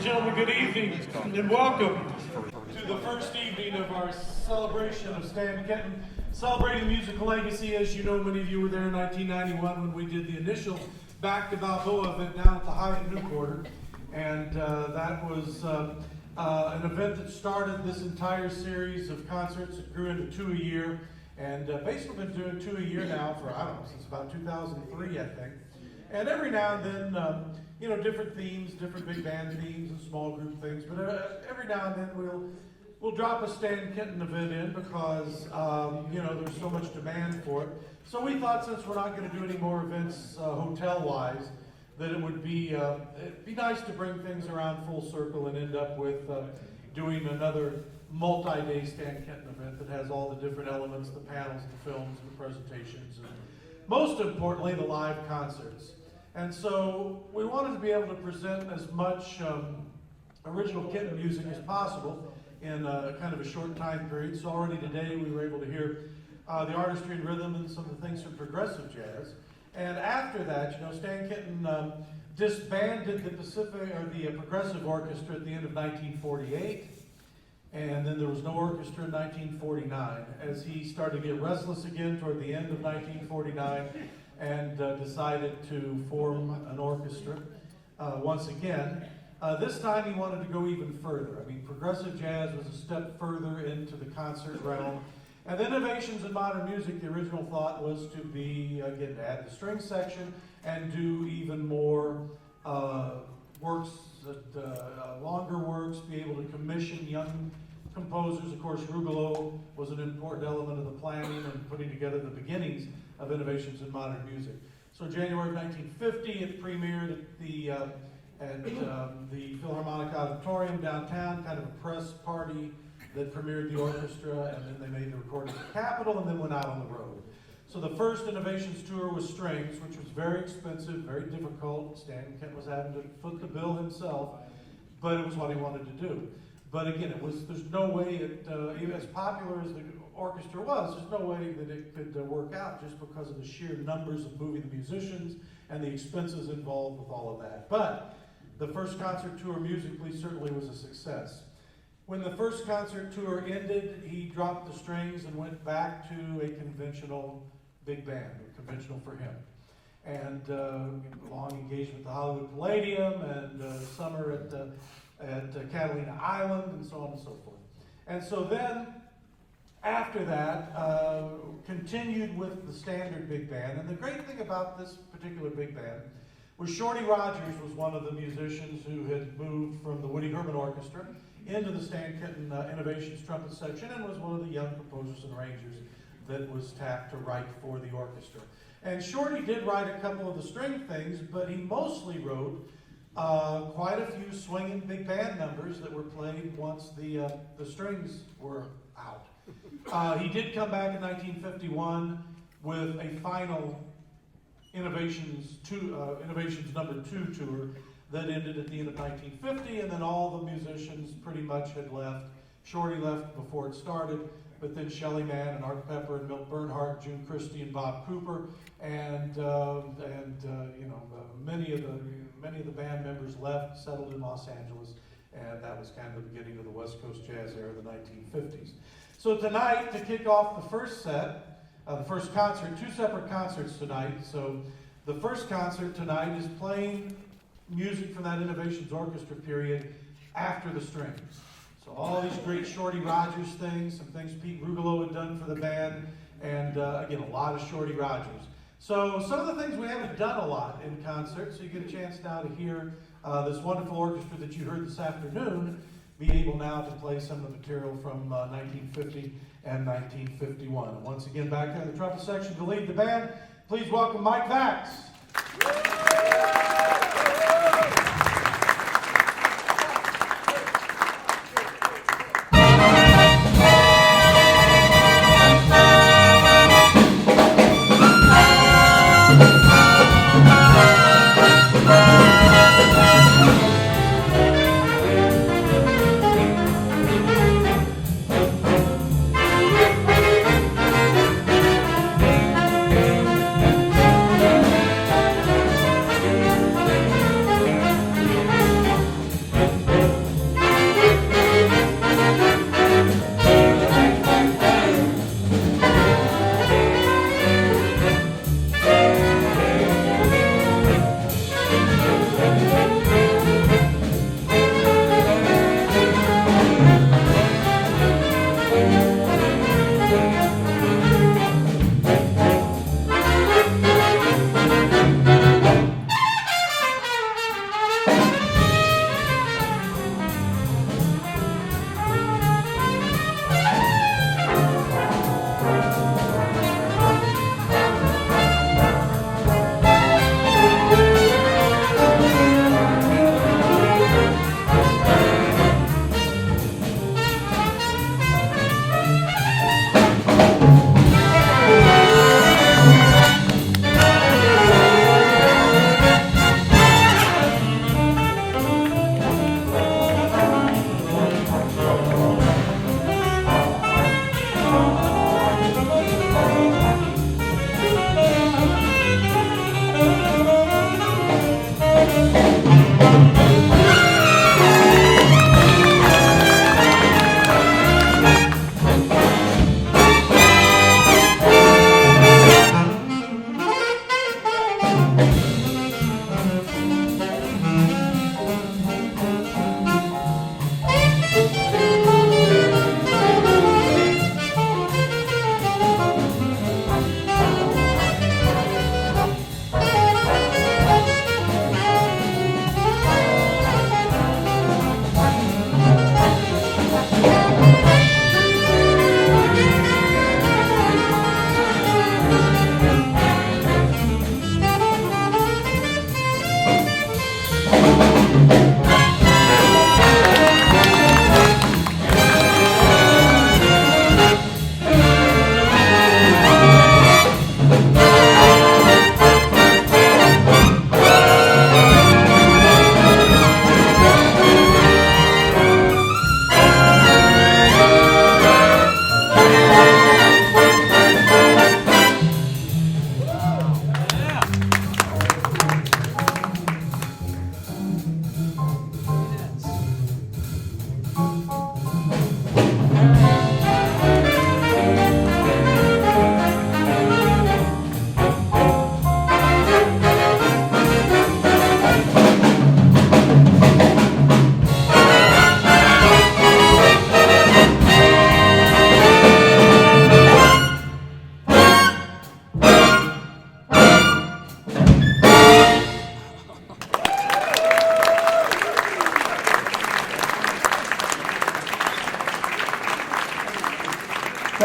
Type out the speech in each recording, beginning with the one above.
Gentlemen, good evening and welcome to the first evening of our celebration of Stan Kenton, celebrating musical legacy. As you know, many of you were there in 1991 when we did the initial Back to Balboa event down at the Hyatt Newport, and that was an event that started this entire series of concerts. It grew into 2 a year, and basically been doing 2 a year now for, I don't know, since about 2003, I think. And every now and then, you know, different themes, different big band themes and small group things. But every now and then we'll drop a Stan Kenton event in because, you know, there's so much demand for it. So we thought, since we're not going to do any more events hotel-wise, that it would be it'd be nice to bring things around full circle and end up with doing another multi-day Stan Kenton event that has all the different elements, the panels, the films, the presentations, and most importantly, the live concerts. And so we wanted to be able to present as much original Kenton music as possible in kind of a short time period. So already today we were able to hear the artistry and rhythm and some of the things from progressive jazz. And after that, you know, Stan Kenton disbanded the Progressive Orchestra at the end of 1948. And then there was no orchestra in 1949 as he started to get restless again toward the end of 1949 and decided to form an orchestra once again. This time he wanted to go even further. I mean, progressive jazz was a step further into the concert realm. And the innovations in modern music, the original thought was to be, again, to add the string section and do even more works, longer works, be able to commission young composers. Of course, Rugolo was an important element of the planning and putting together the beginnings of innovations in modern music. So January of 1950, it premiered at the Philharmonic Auditorium downtown, kind of a press party that premiered the orchestra, and then they made the recordings at Capitol and then went out on the road. So the first Innovations tour was strings, which was very expensive, very difficult. Stan Kenton was having to foot the bill himself, but it was what he wanted to do. But again, there's no way, even as popular as the orchestra was, there's no way that it could work out just because of the sheer numbers of moving the musicians and the expenses involved with all of that. But the first concert tour musically certainly was a success. When the first concert tour ended, he dropped the strings and went back to a conventional big band, conventional for him. And long engagement at the Hollywood Palladium and summer at Catalina Island and so on and so forth. And so then, after that, continued with the standard big band. And the great thing about this particular big band was Shorty Rogers was one of the musicians who had moved from the Woody Herman Orchestra into the Stan Kenton Innovations trumpet section and was one of the young composers and arrangers that was tapped to write for the orchestra. And Shorty did write a couple of the string things, but he mostly wrote quite a few swinging big band numbers that were played once the strings were out. He did come back in 1951 with a final Innovations number 2 tour that ended at the end of 1950, and then all the musicians pretty much had left. Shorty left before it started, but then Shelley Mann and Art Pepper and Milt Bernhardt, June Christie and Bob Cooper, and you know, many of the band members left, settled in Los Angeles, and that was kind of the beginning of the West Coast jazz era of the 1950s. So tonight, to kick off the first set, the first concert, 2 separate concerts tonight. So the first concert tonight is playing music from that Innovations Orchestra period after the strings. So all these great Shorty Rogers things, some things Pete Rugolo had done for the band, and again, a lot of Shorty Rogers. So some of the things we haven't done a lot in concert, so you get a chance now to hear this wonderful orchestra that you heard this afternoon be able now to play some of the material from 1950 and 1951. Once again, back there in the trumpet section to lead the band, please welcome Mike Vax.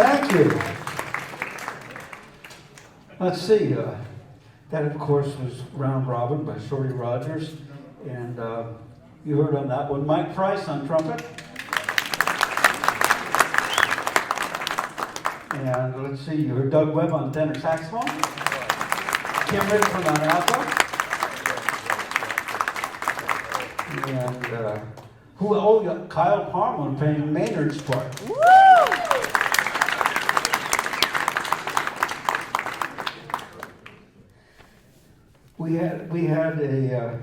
Thank you. Let's see. That, of course, was Round Robin by Shorty Rogers. And you heard on that one Mike Price on trumpet. And let's see, you heard Doug Webb on tenor saxophone. Kim Richmond on alto. And you got Kyle Parman playing Maynard's part. Woo! We had a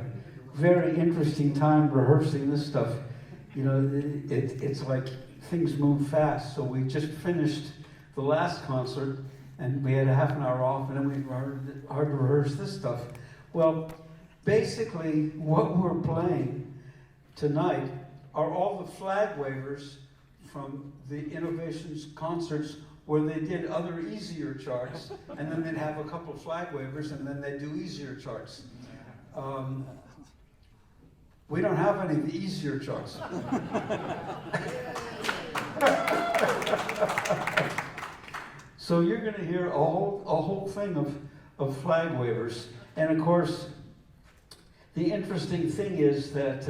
very interesting time rehearsing this stuff. You know, it's like things move fast. So we just finished the last concert, and we had a half an hour off, and then we hard to rehearse this stuff. Well, basically, what we're playing tonight are all the flag wavers from the Innovations concerts where they did other easier charts, and then they'd have a couple of flag wavers, and then they'd do easier charts. We don't have any of the easier charts. So you're going to hear a whole thing of flag wavers. And of course, the interesting thing is that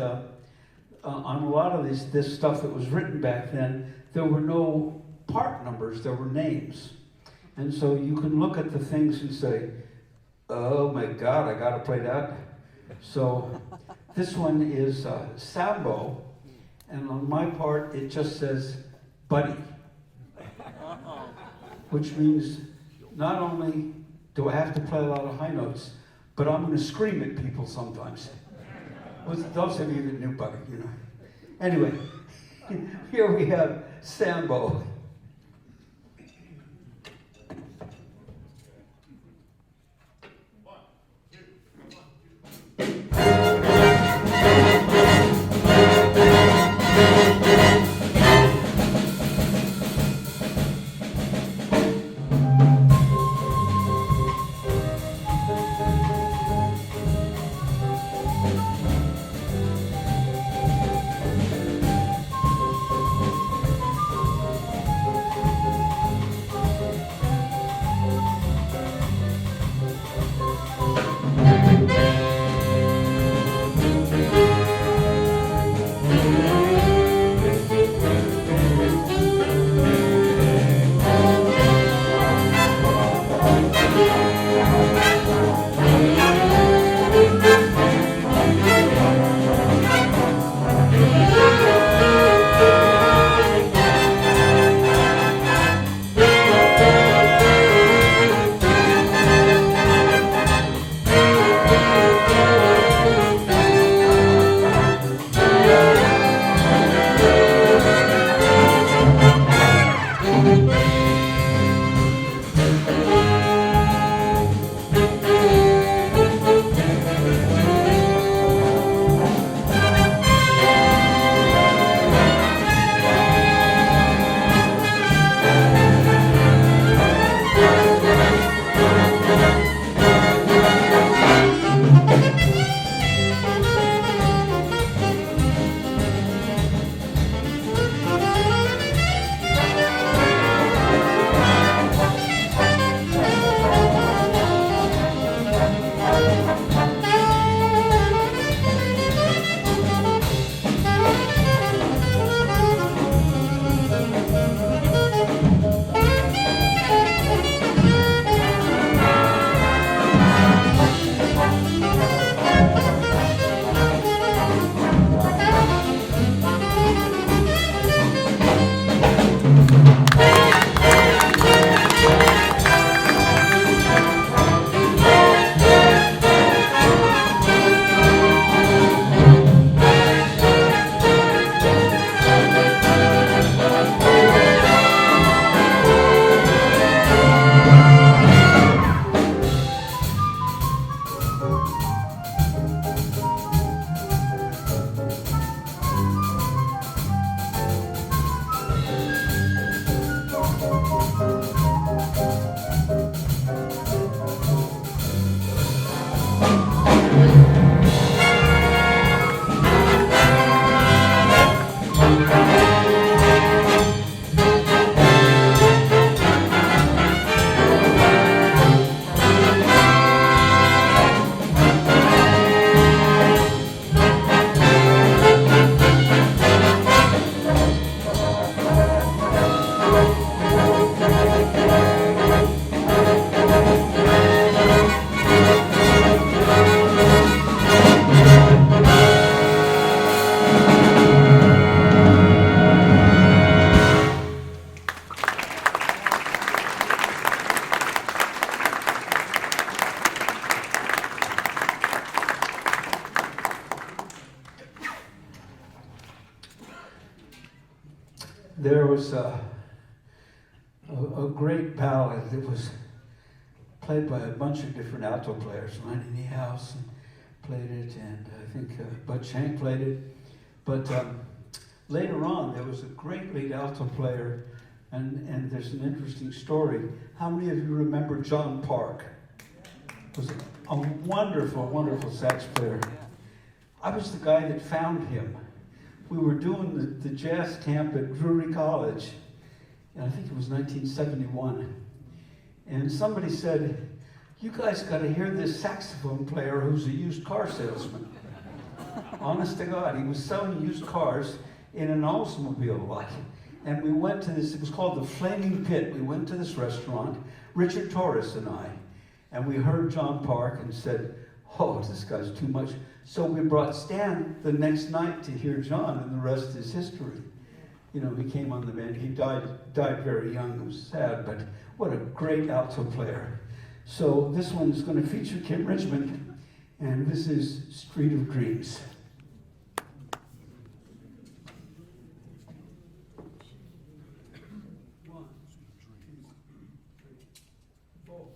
on a lot of this stuff that was written back then, there were no part numbers, there were names. And so you can look at the things and say, oh my God, I got to play that. So this one is Sambo, and on my part it just says buddy, which means not only do I have to play a lot of high notes, but I'm going to scream at people sometimes. Those of you that knew buddy, you know. Anyway, here we have Sambo. there was a great ballad that was played by a bunch of different alto players. Lenny Niehaus played it, and I think Bud Shank played it. But later on, there was a great lead alto player, and there's an interesting story. How many of you remember John Park? Was a wonderful, wonderful sax player. I was the guy that found him. We were doing the jazz camp at Drury College, and I think it was 1971. And somebody said, "You guys got to hear this saxophone player who's a used car salesman." Honest to God, he was selling used cars in an Oldsmobile lot. And we went to this, it was called the Flaming Pit. We went to this restaurant, Richard Torres and I, and we heard John Park and said, "Oh, this guy's too much." So we brought Stan the next night to hear John, and the rest is history. You know, he came on the band. He died very young. It was sad, but what a great alto player. So this one is going to feature Kim Richmond, and this is Street of Dreams. One, two, three, four.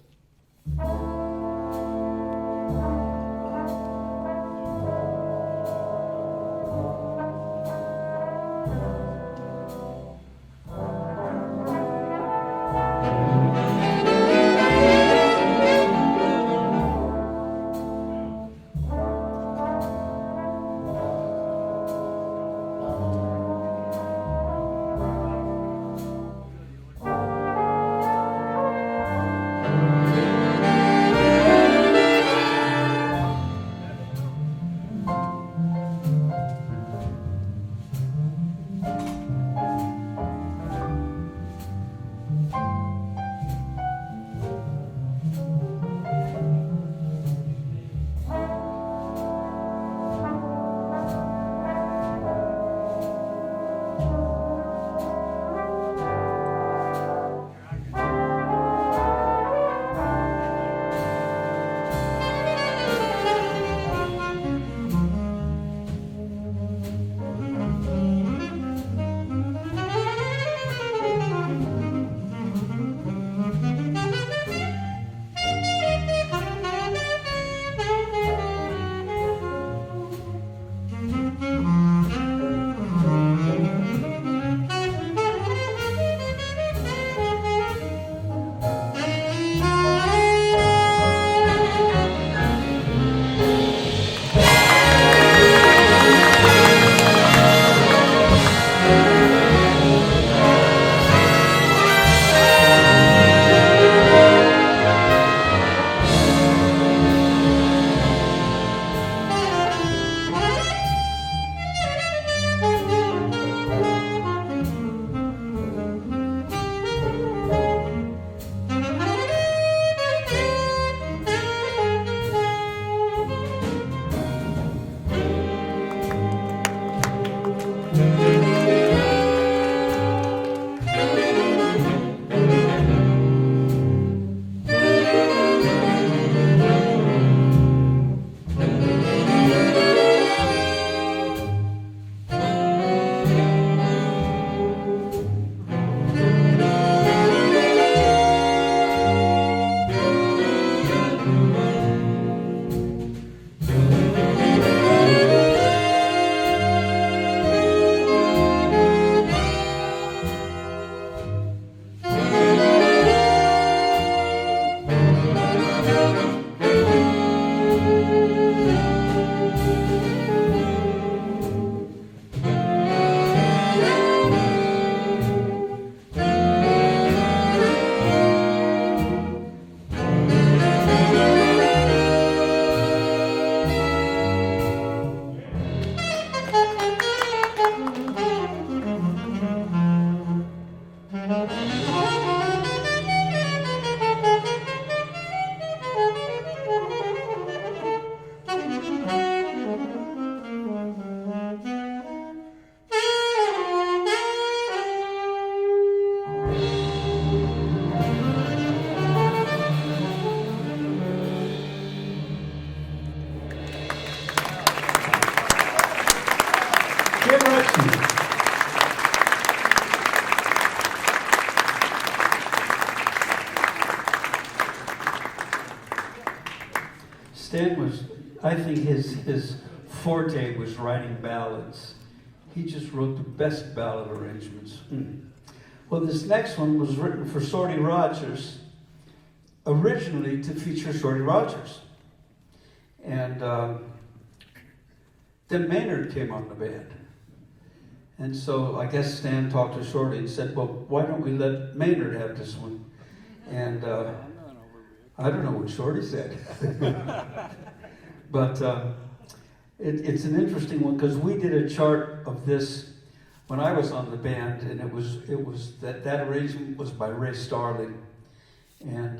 I think his forte was writing ballads. He just wrote the best ballad arrangements. Well, this next one was written for Shorty Rogers, originally to feature Shorty Rogers. And then Maynard came on the band. And so I guess Stan talked to Shorty and said, well, why don't we let Maynard have this one? And I don't know what Shorty said. But it's an interesting one because we did a chart of this when I was on the band, and it was that arrangement was by Ray Starling. And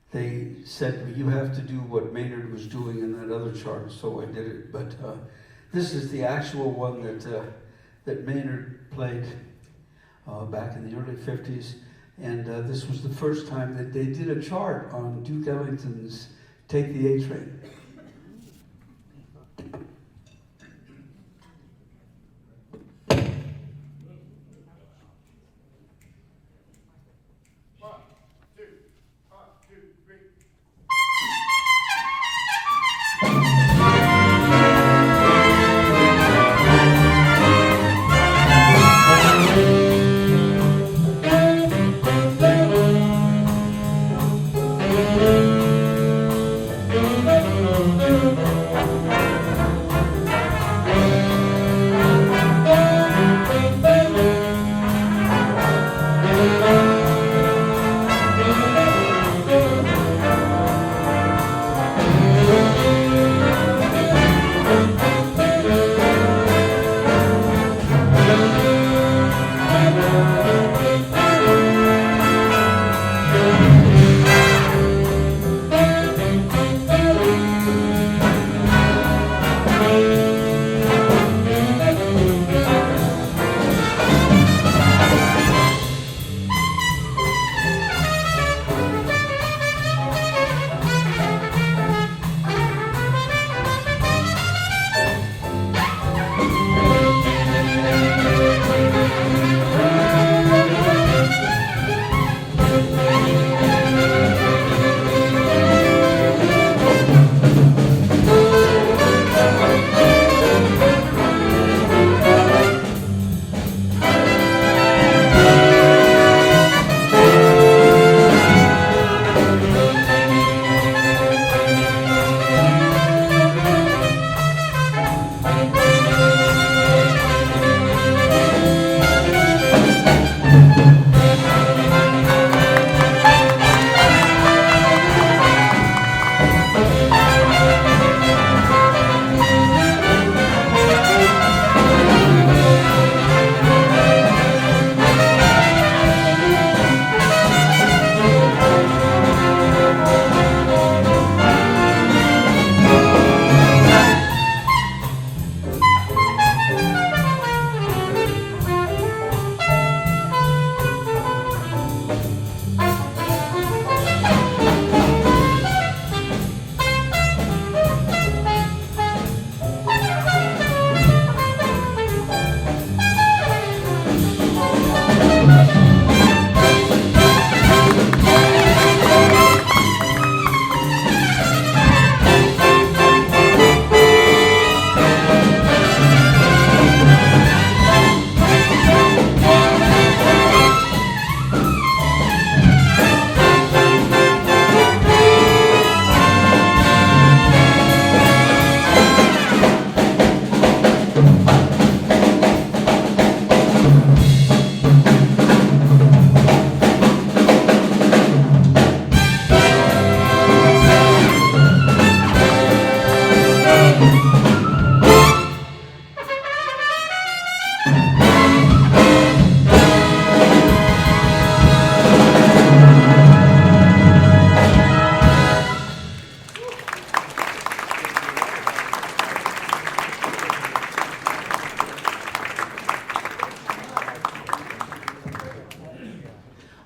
they said, well, you have to do what Maynard was doing in that other chart, so I did it. But this is the actual one that Maynard played back in the early 50s. And this was the first time that they did a chart on Duke Ellington's Take the A Train.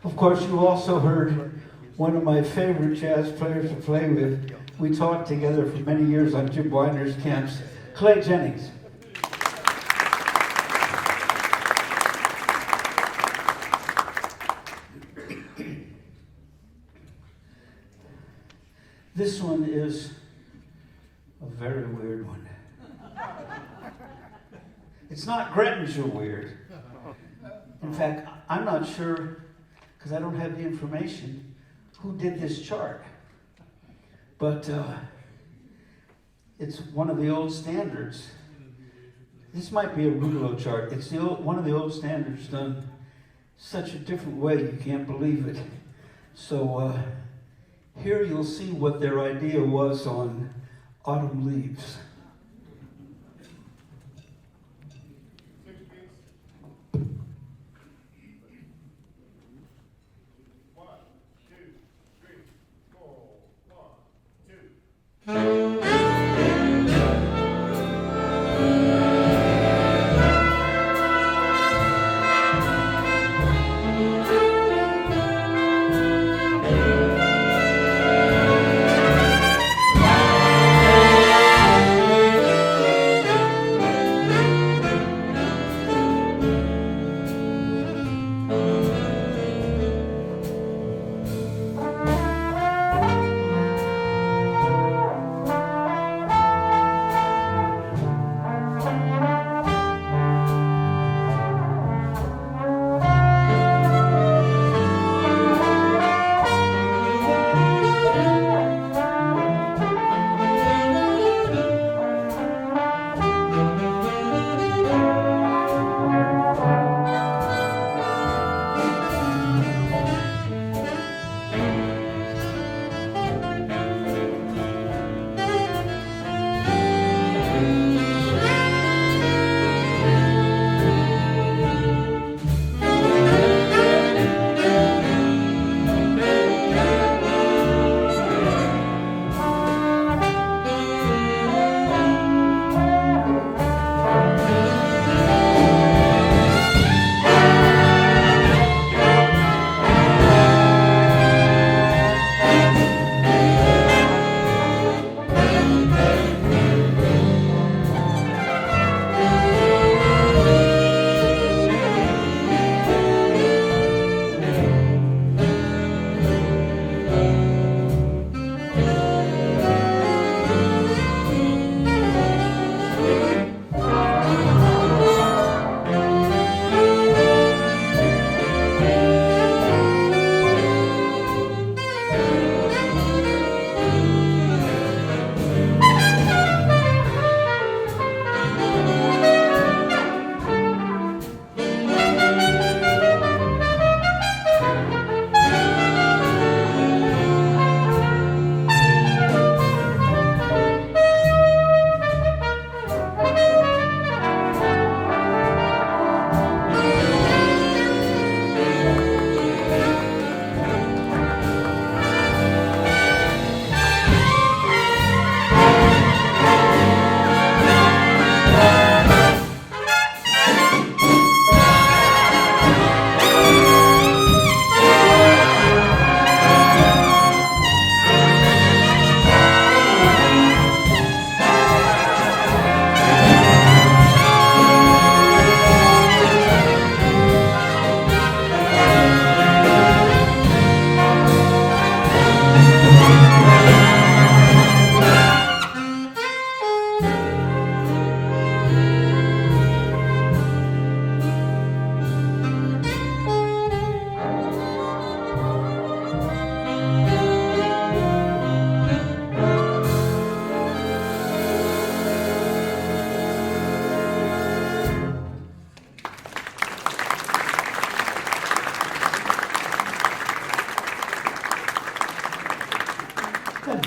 Of course, you also heard one of my favorite jazz players to play with. We taught together for many years on Jim Weiner's camps, Clay Jennings. This one is very weird one. It's not Grettinger weird. In fact, I'm not sure, because I don't have the information, who did this chart. But it's one of the old standards. This might be a Rudlow chart. It's one of the old standards done such a different way, you can't believe it. So here you'll see what their idea was on Autumn Leaves.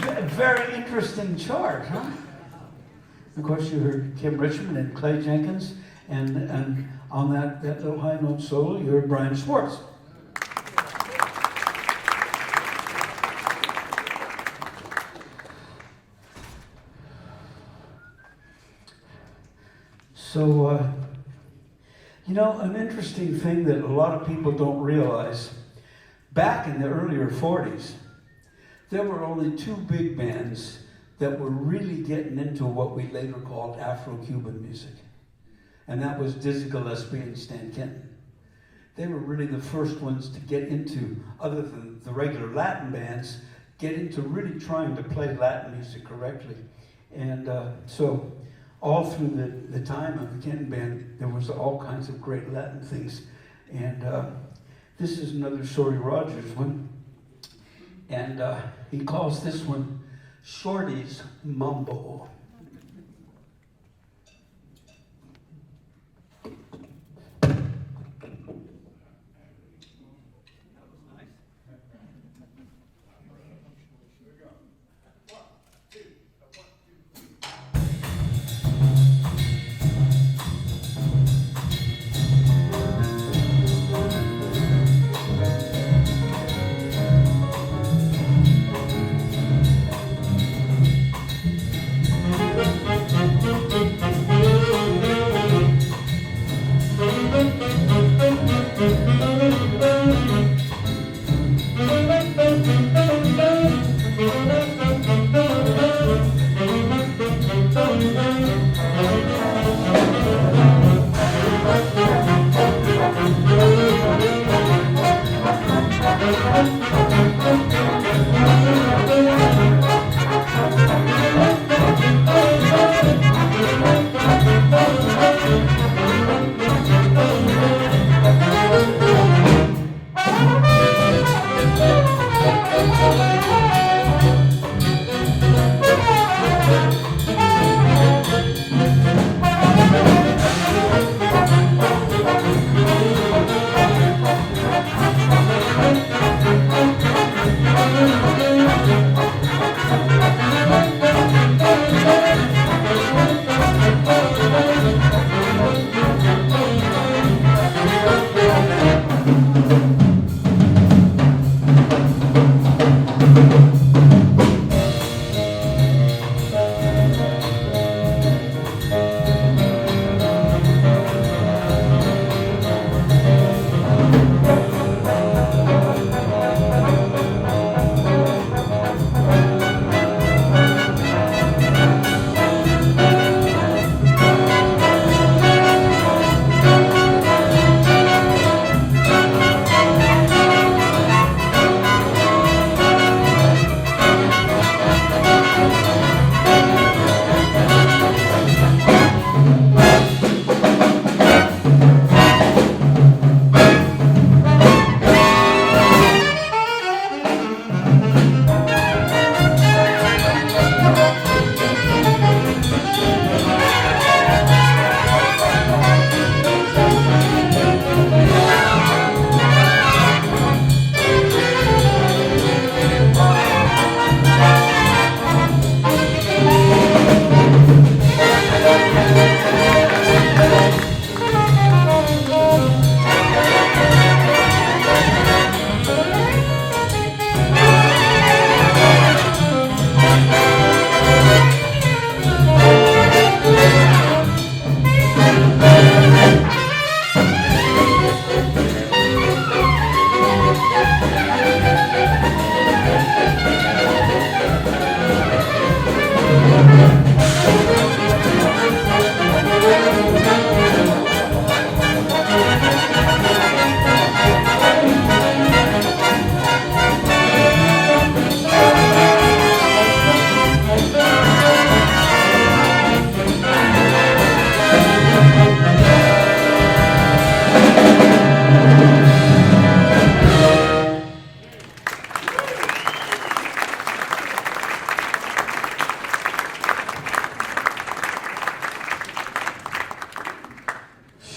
A very interesting chart, huh? Of course, you heard Kim Richmond and Clay Jenkins, and on that little high note solo, you heard Brian Scwartz. So, you know, an interesting thing that a lot of people don't realize, back in the earlier 40s, there were only two big bands that were really getting into what we later called Afro-Cuban music. And that was Dizzy Gillespie and Stan Kenton. They were really the first ones to get into, other than the regular Latin bands, get into really trying to play Latin music correctly. And so all through the time of the Kenton Band, there was all kinds of great Latin things. And this is another Shorty Rogers one. And he calls this one Shorty's Mambo.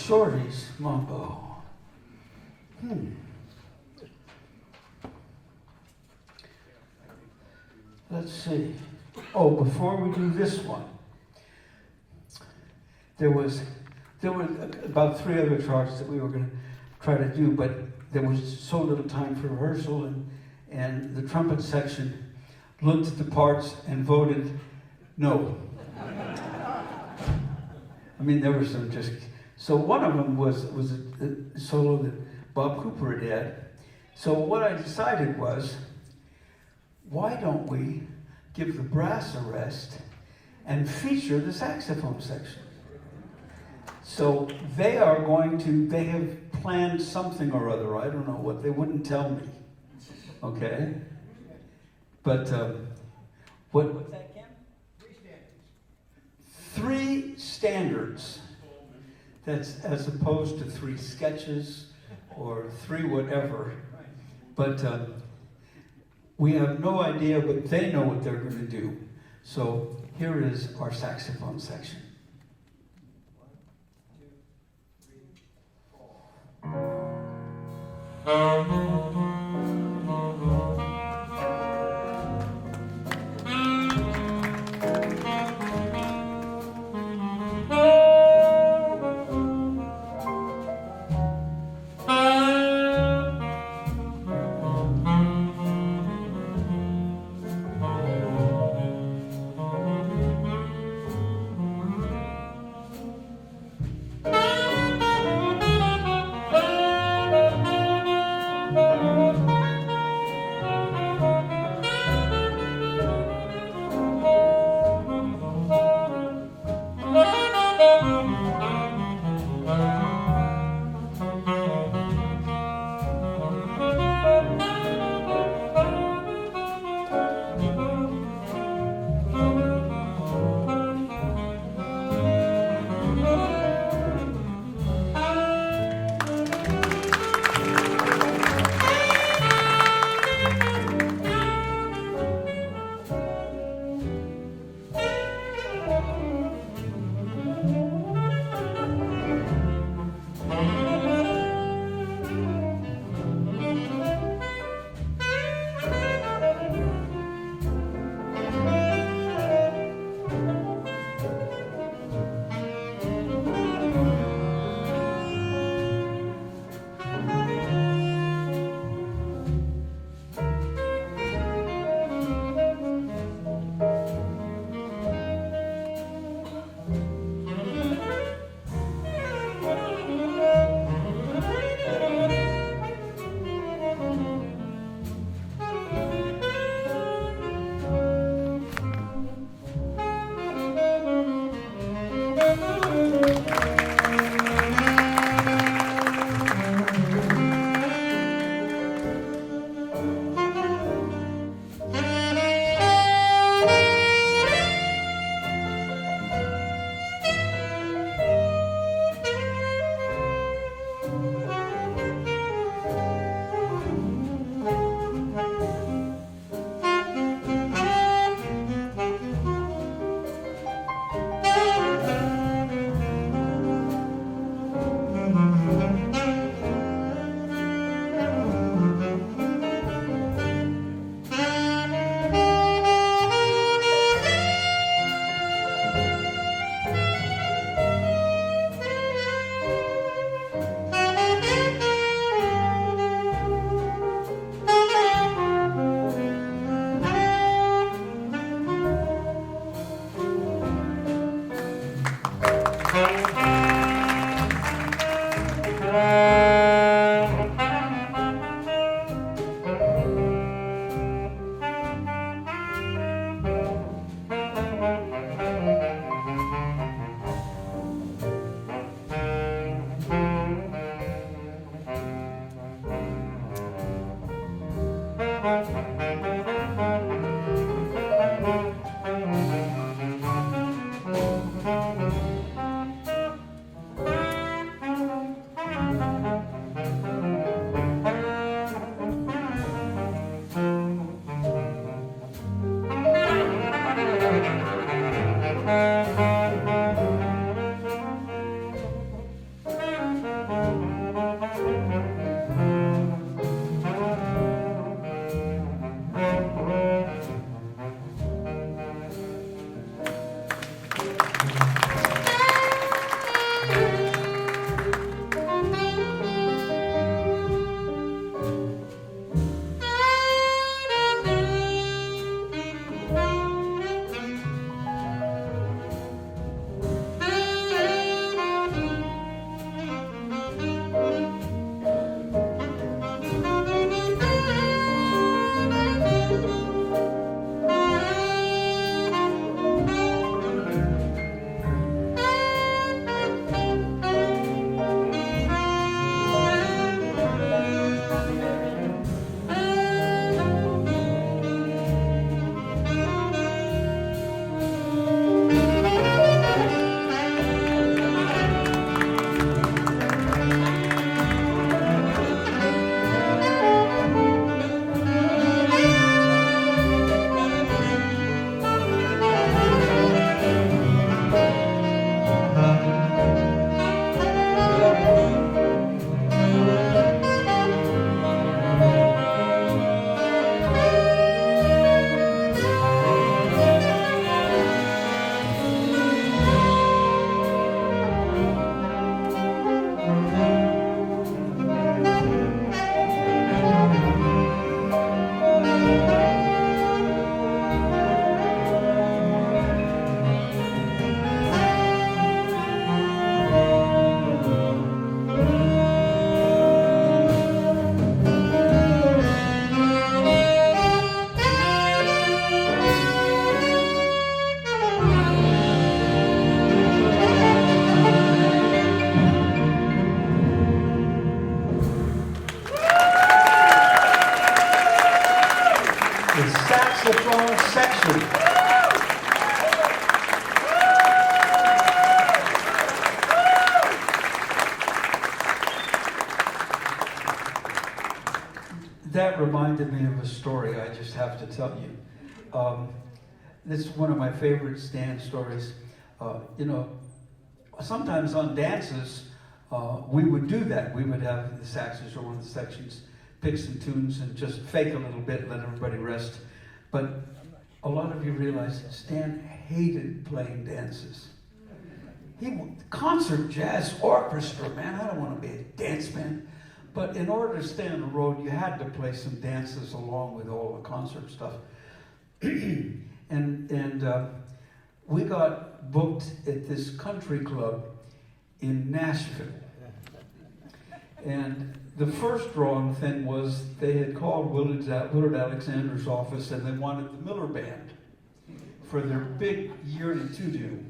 Shorty's Mambo. Let's see. Oh, before we do this one, there were about 3 other charts that we were going to try to do, but there was so little time for rehearsal, and the trumpet section looked at the parts and voted no. I mean, there were some just... So one of them was a solo that Bob Cooper had. So what I decided was, why don't we give the brass a rest and feature the saxophone section? So they have planned something or other, I don't know what, they wouldn't tell me, okay? But, what's that, Ken? 3 standards. That's as opposed to 3 sketches or 3 whatever. But we have no idea, but they know what they're going to do. So here is our saxophone section. 1, 2, 3, 4. section. That reminded me of a story I just have to tell you. This is one of my favorite Stan stories. You know, sometimes on dances, we would do that. We would have the saxes or one of the sections pick some tunes and just fake a little bit, let everybody rest. But a lot of you realize Stan hated playing dances. Concert jazz orchestra, man, I don't want to be a dance man. But in order to stay on the road, you had to play some dances along with all the concert stuff. and we got booked at this country club in Nashville. And the first drawing thing was they had called Willard Alexander's office and they wanted the Miller Band for their big yearly to-do.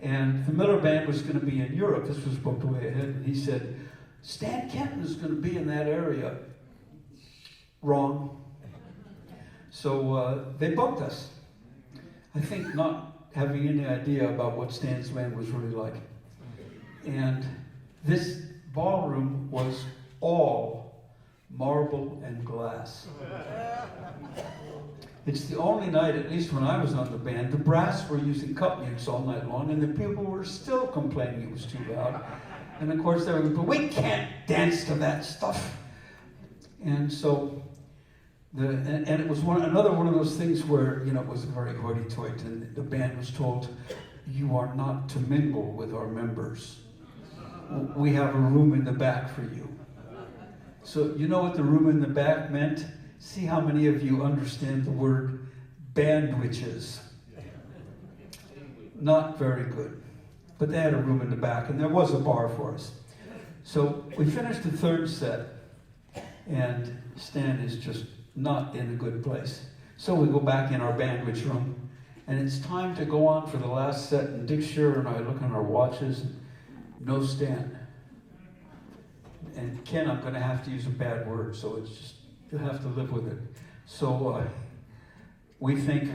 And the Miller Band was going to be in Europe. This was booked way ahead. And he said, Stan Kenton is going to be in that area. Wrong. So they booked us. I think not having any idea about what Stan's band was really like. And this ballroom was all marble and glass. It's the only night, at least when I was on the band, the brass were using cup mutes all night long, and the people were still complaining it was too loud. And of course they were, but we can't dance to that stuff. And so, and it was another one of those things where, you know, it was very hoity-toity, and the band was told, you are not to mingle with our members. We have a room in the back for you. So you know what the room in the back meant? See how many of you understand the word bandwiches. Not very good. But they had a room in the back, and there was a bar for us. So we finished the third set, and Stan is just not in a good place. So we go back in our bandwich room, and it's time to go on for the last set, and Dick Shearer and I look on our watches, no Stan. And Ken, I'm going to have to use a bad word, so it's just, you'll have to live with it. So we think,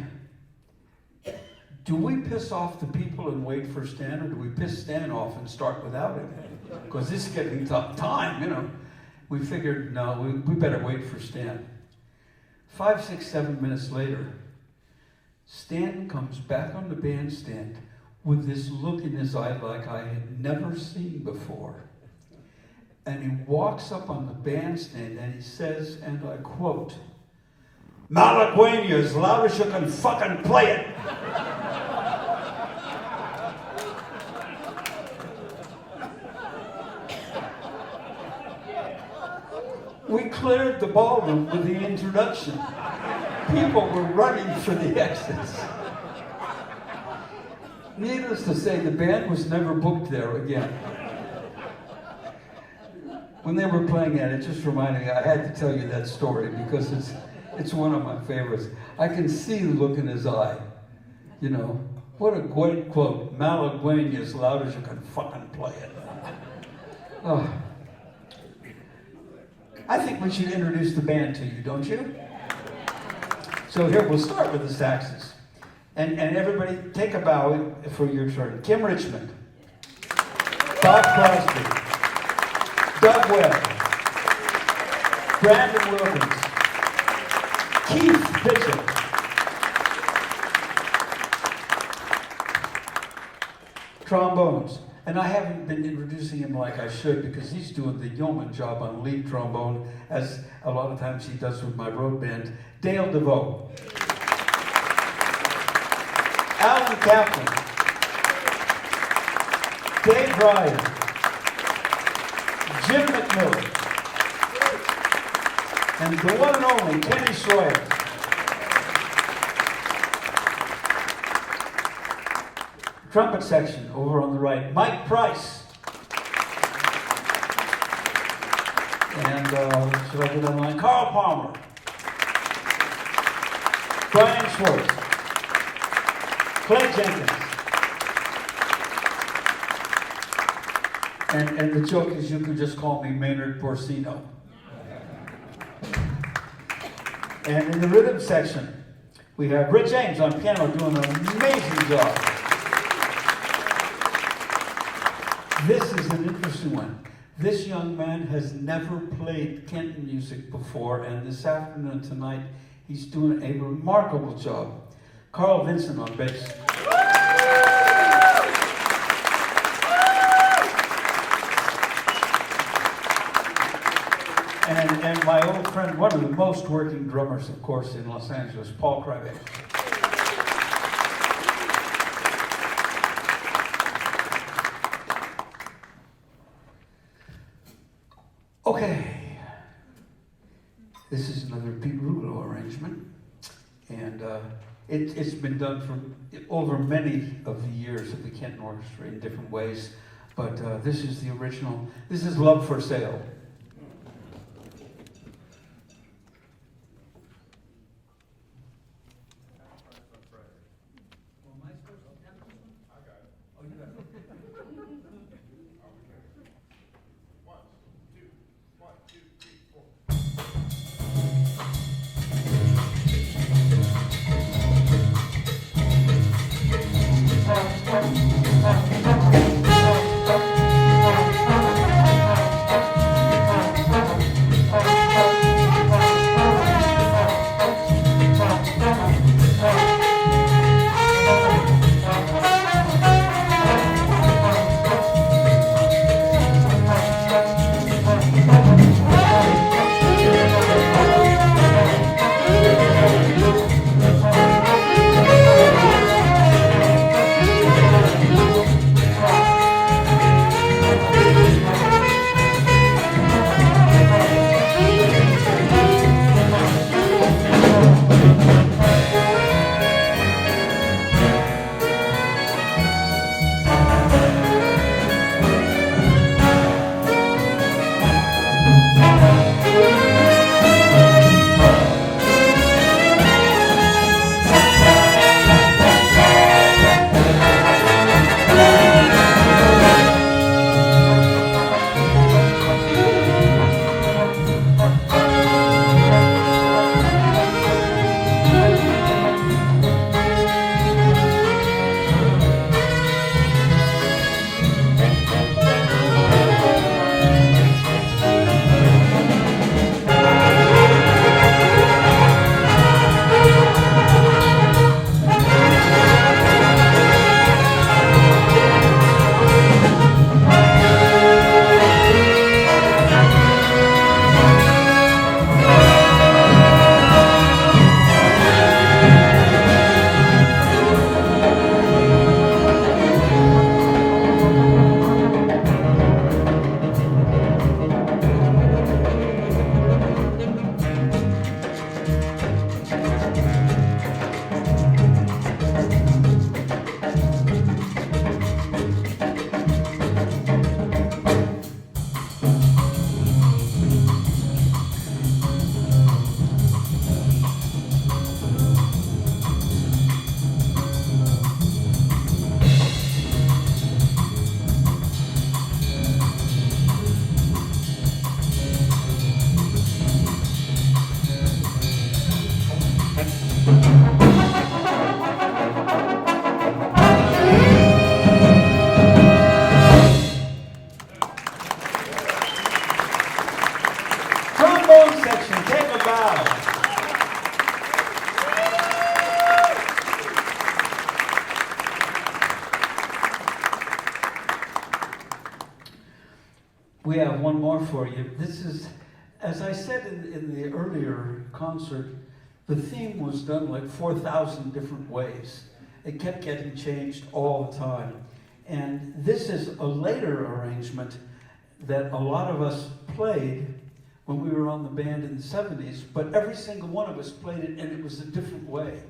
do we piss off the people and wait for Stan, or do we piss Stan off and start without him? Because this is getting tough time, you know. We figured, no, we better wait for Stan. 5, 6, 7 minutes later, Stan comes back on the bandstand with this look in his eye like I had never seen before. And he walks up on the bandstand and he says, and I quote, Malagueña as loud as you can fucking play it. We cleared the ballroom with the introduction. People were running for the exits. Needless to say, the band was never booked there again. When they were playing it just reminded me, I had to tell you that story because it's one of my favorites. I can see the look in his eye. You know, what a great quote. Malagueña as loud as you can fucking play it. Oh. I think we should introduce the band to you, don't you? So here, we'll start with the saxes. And everybody, take a bow for your turn. Kim Richmond. Bob Crosby. Doug Webb. Brandon Wilkins. Keith Bishop. Trombones. And I haven't been introducing him like I should because he's doing the yeoman job on lead trombone, as a lot of times he does with my road band. Dale Devoe. Alan Kaplan. Dave Ryan. Jim McMillen. And the one and only Kenny Shroyer. Trumpet section over on the right. Mike Price. And should I get online? Karl Palmer. Brian Schwartz. Clay Jenkins. And the joke is you can just call me Maynard Porcino. And in the rhythm section, We have Rich Eames on piano doing an amazing job. This is an interesting one. This young man has never played Kenton music before, and this afternoon tonight, he's doing a remarkable job. Karl Vincent on bass. And my old friend, one of the most working drummers, of course, in Los Angeles, Paul Kreibich. Okay, this is another Pete Rulo arrangement, and it's been done from over many of the years of the Kenton Orchestra in different ways, but this is the original. This is Love for Sale. We have one more for you. This is, as I said in the earlier concert, the theme was done like 4,000 different ways. It kept getting changed all the time. And this is a later arrangement that a lot of us played when we were on the band in the 70s, but every single one of us played it and it was a different way.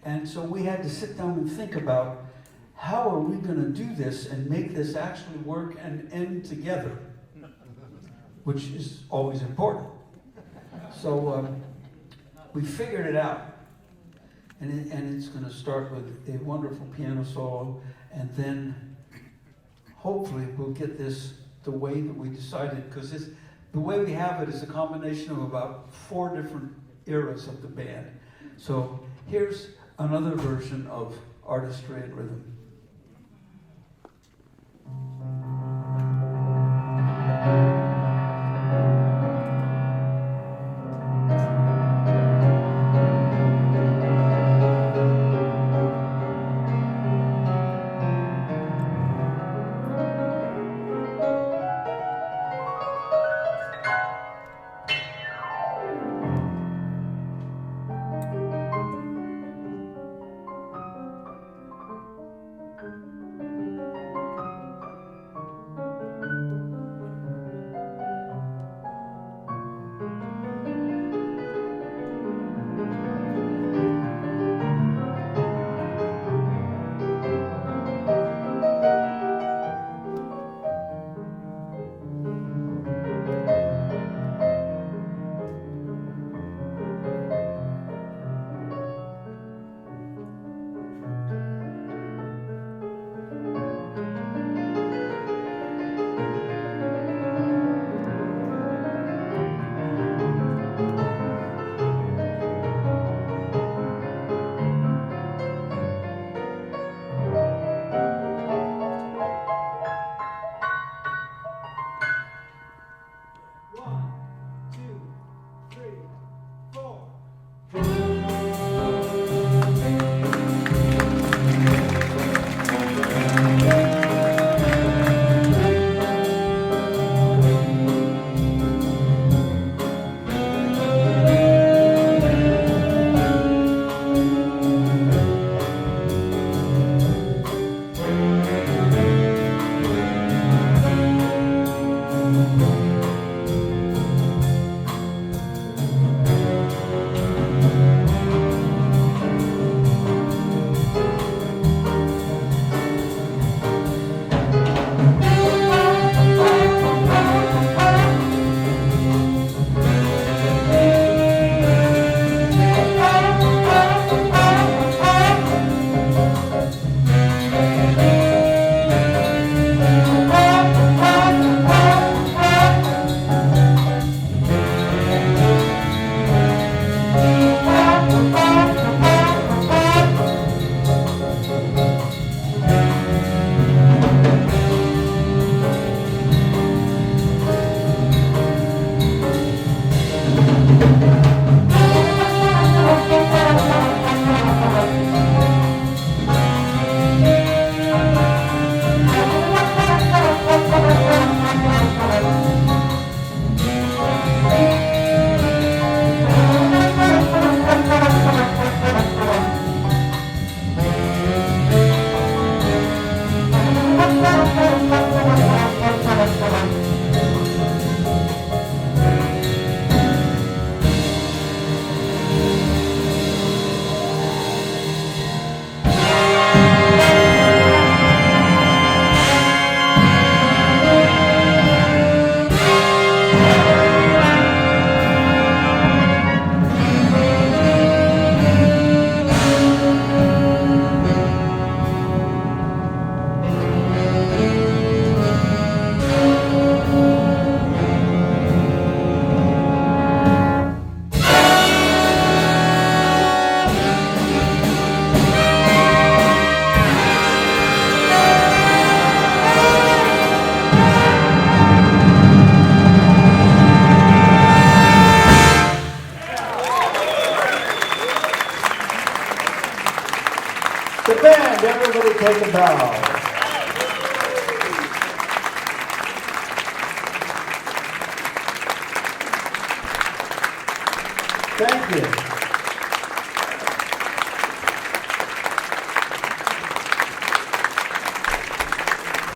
And so we had to sit down and think about how are we going to do this and make this actually work and end together, which is always important. So we figured it out. And it's going to start with a wonderful piano solo, and then hopefully we'll get this the way that we decided, because the way we have it is a combination of about 4 different eras of the band. So Here's another version of Artistry and Rhythm. The band, everybody take a bow. Thank you.